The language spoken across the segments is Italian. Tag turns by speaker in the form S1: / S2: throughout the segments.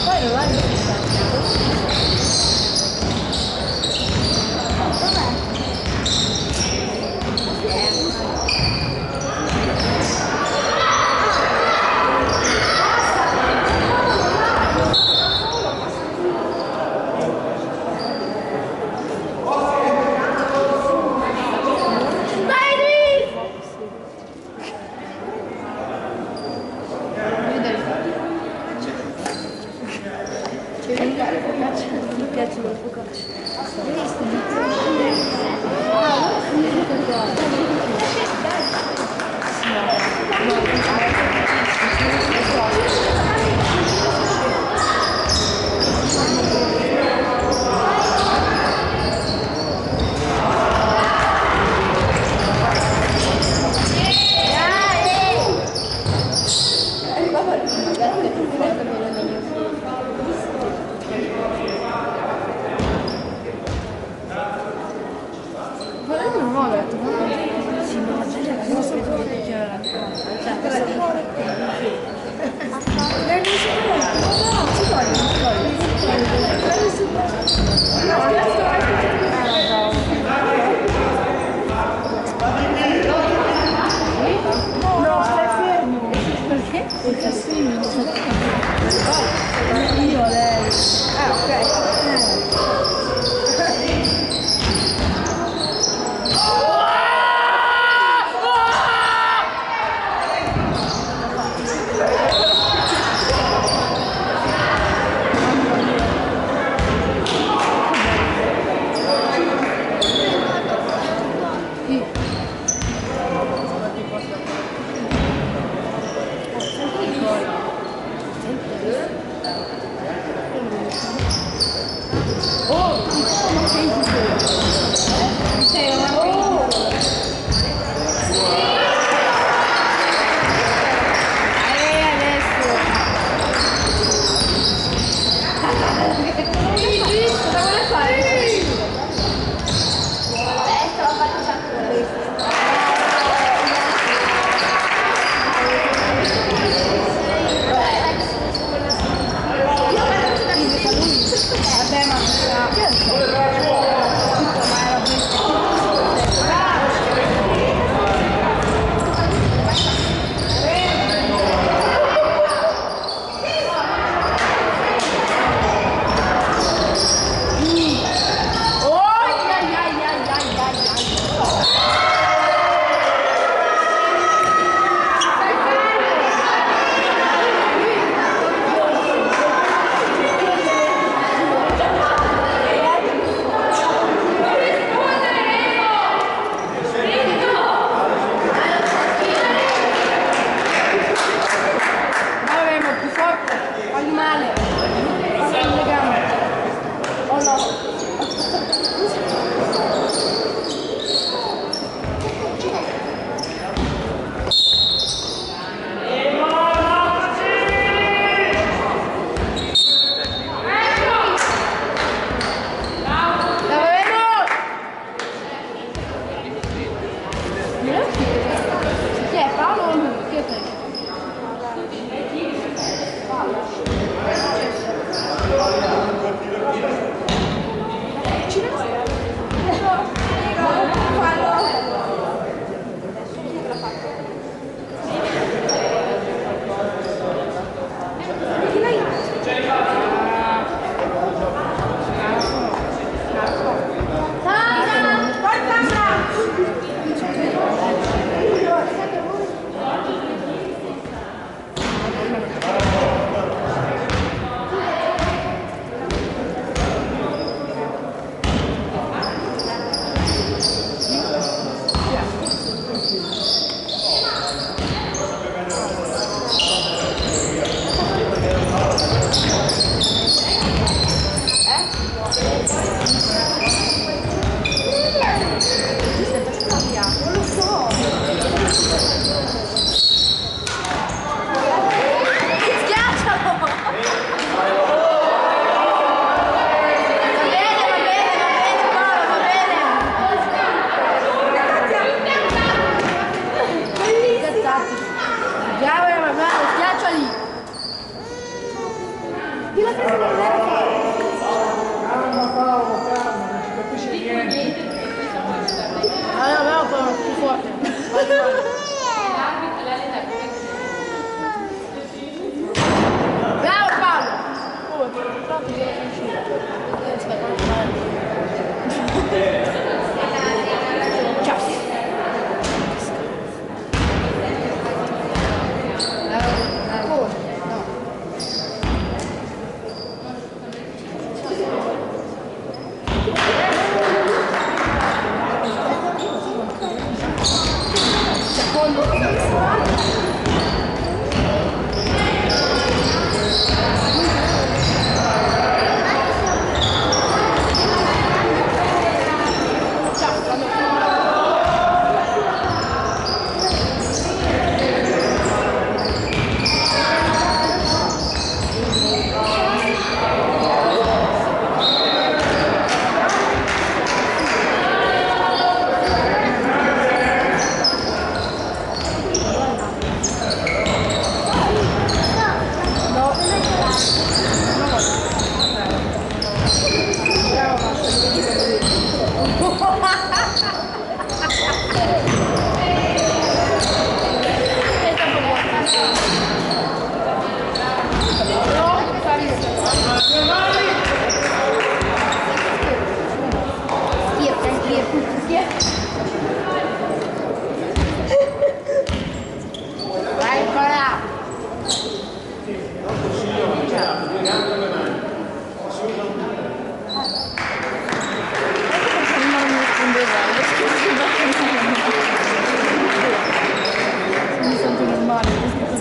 S1: Poi non l'hanno mi piacciono le focacce.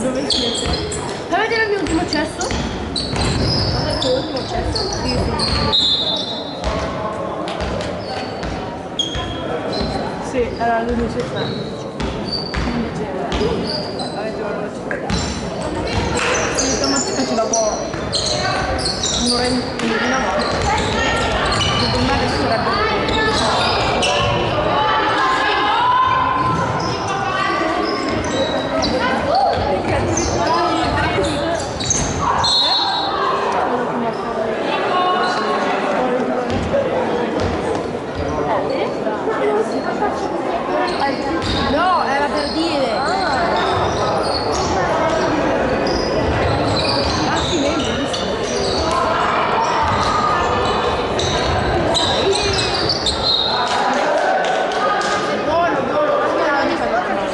S1: Dove siete? Fai vedere il mio ultimo cesso? Guarda il tuo ultimo cesso? Sì, era l'11:30. Avete l'ora. Sì, stamattina ci dopo un'ora in una volta. Secondo me adesso sarebbe no, era per dire. Ah sì, lei l'ha visto. Buono, buono,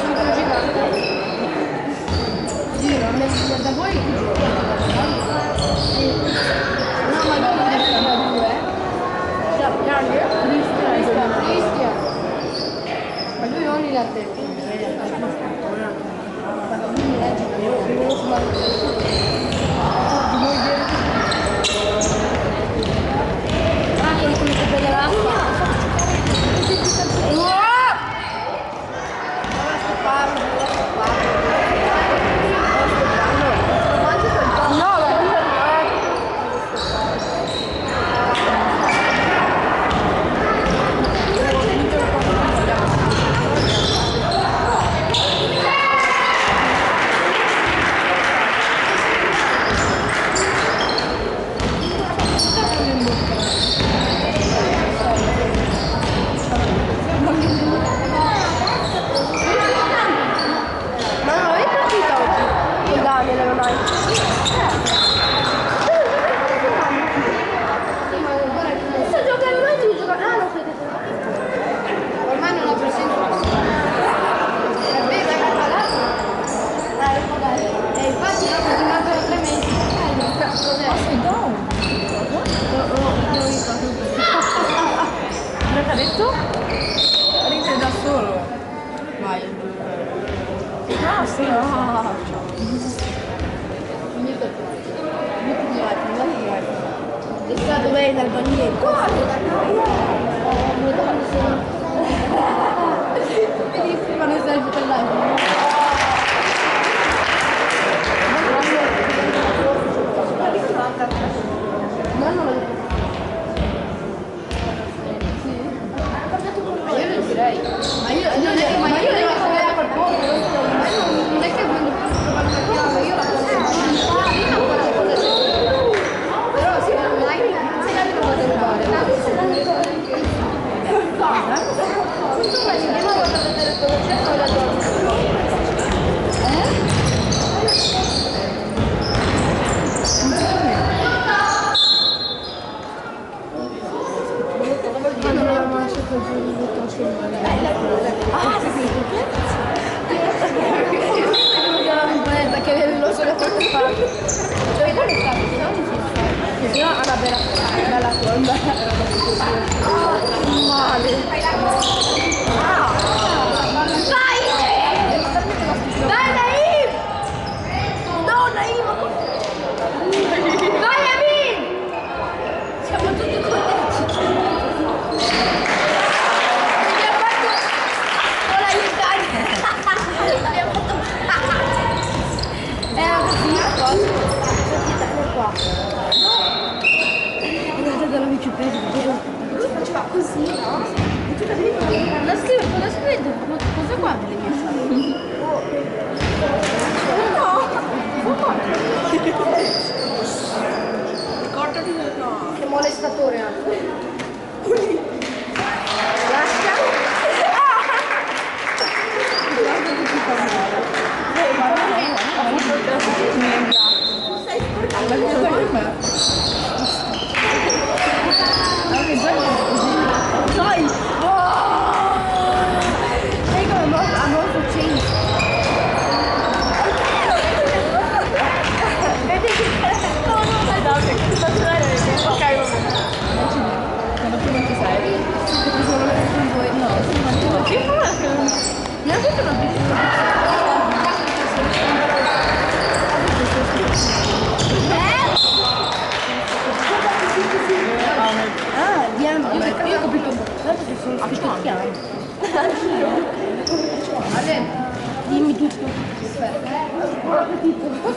S1: sono gigante. Sì, da voi? No, ma non è da due. Cristian. Ma lui non li ha detto. Ah, quello con le capelle d'acqua. Cosa ha detto? Ride da solo. Vai. No, sì, no. È stato bene dal bagnetto. Qua! Vedi, fanno il selfie per live. Ma non lo dico. Io lo direi. Ma io devo sapere per poco. Non è che quando posso trovare una chiave, io la posso fare. Prima ancora le cose c'è. Però se non mai, se la devo fare. Andiamo a vedere cosa c'è con la donna. Ah sì, perché lo so che fatto fare. Cioè non è stato, se no una bella colomba. Male. Dai Naim! No Naim! Vai Amin! Siamo tutti contenti. Guardate dalla Wikipedia, lui faceva così, no? E tu capivi? La scrivete, cosa guardi le mie salve? No! Ricordati del no! Che molestatore anche! Lascia! Guardati chi fa male! Sei sporcato! Dai! Sai come a molto change?
S2: sono scritto chiaro.
S1: Dimmi tutto.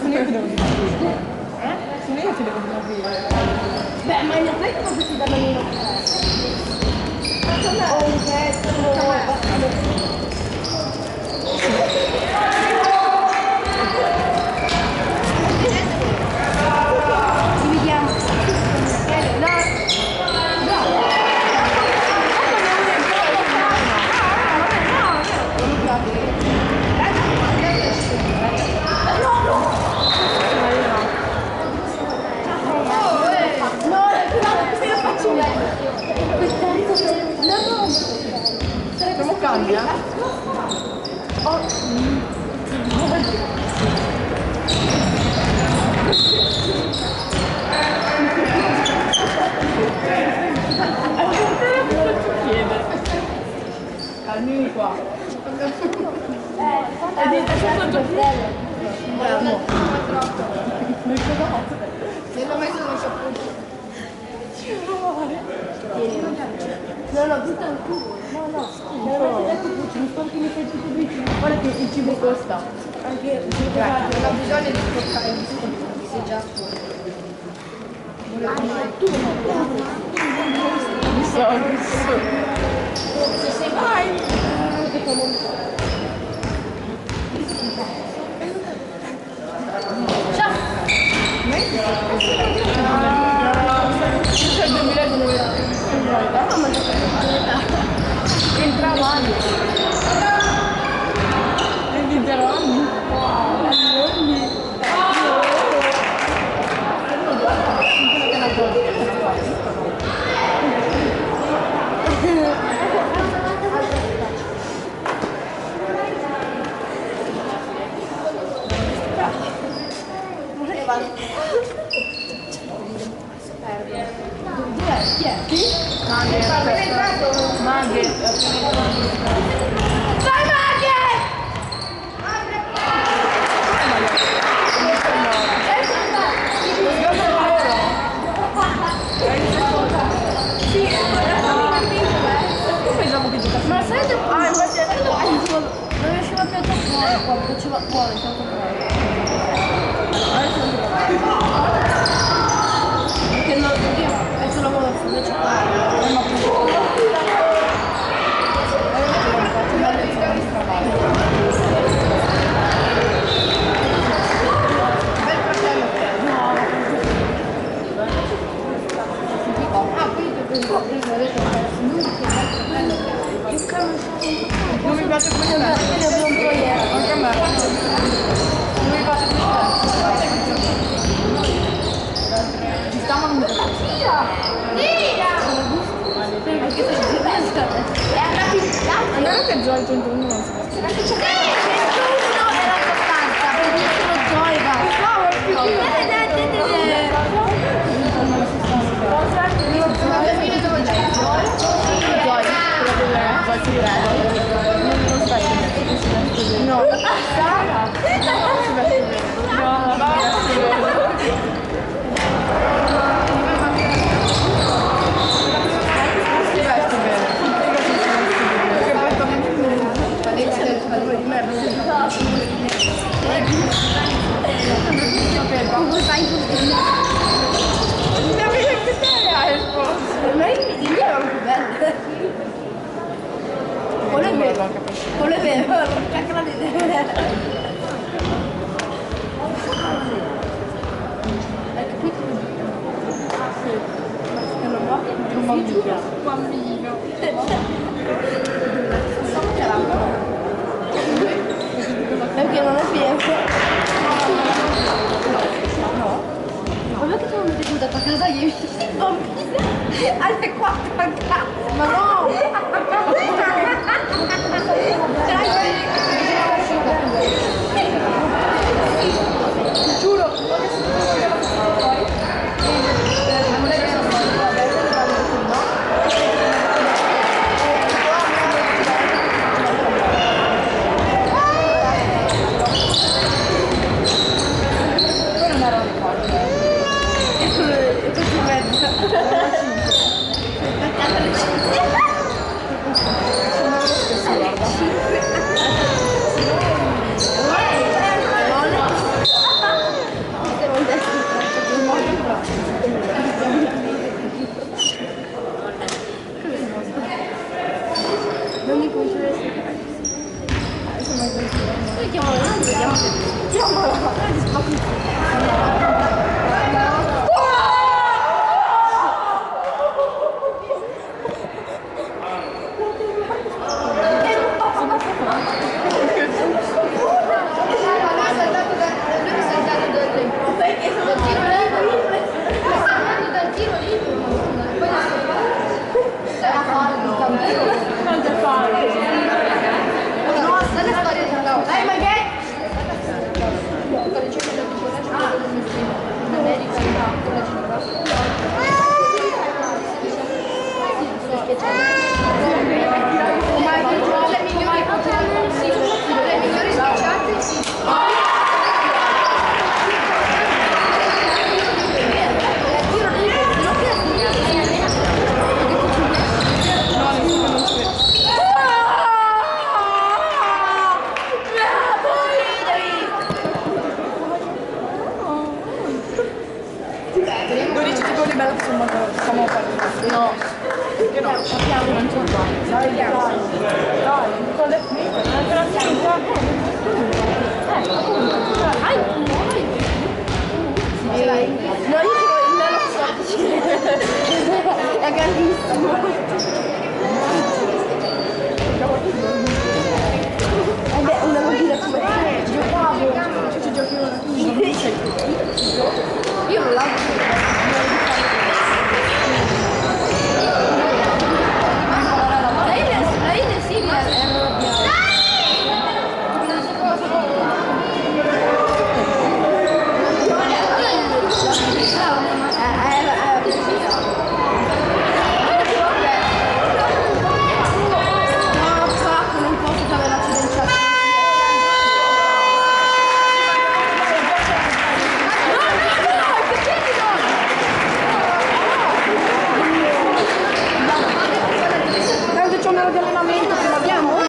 S2: Sono io che devo dire. Sono io che devo dire.
S1: Beh, ma in effetti cosa ti danno meno? Dividiamo.
S2: Come cambia? Calmini qua.
S1: L'ho messo nel cappuccio. No, no, tutto il cubo. No.
S2: Non sto che mi fai tutto qui. Guarda che il cibo costa. Anche
S1: Non ho bisogno di toccare il biscotto, sei già fuori.
S2: C'è il 2009. Entrava anni. 0 anni. Non mi piace come te. Anche a me. Non mi piace come te. Ci sta ma non mi piace. Che Joy 101 non si può.
S1: 101 è la sostanza, perché sono Joy,
S2: No, Sara! Si veste bene. No, va, si veste bene. Si veste bene. Perché poi
S1: come fai così?
S2: mi avevi anche te, Alpo.
S1: Per me i miei erano più belle. Quello è vero, quello è vero, anche la vedere. Hai capito?
S2: Sì. Un bambino.
S1: Bambino. Perché non è pieno. No. Ma perché tu non mi sei buttata a casa ieri? Bambina alle 4 a casa. Ma no!
S2: Giuro. Dai, non so definire, non ce la siamo già.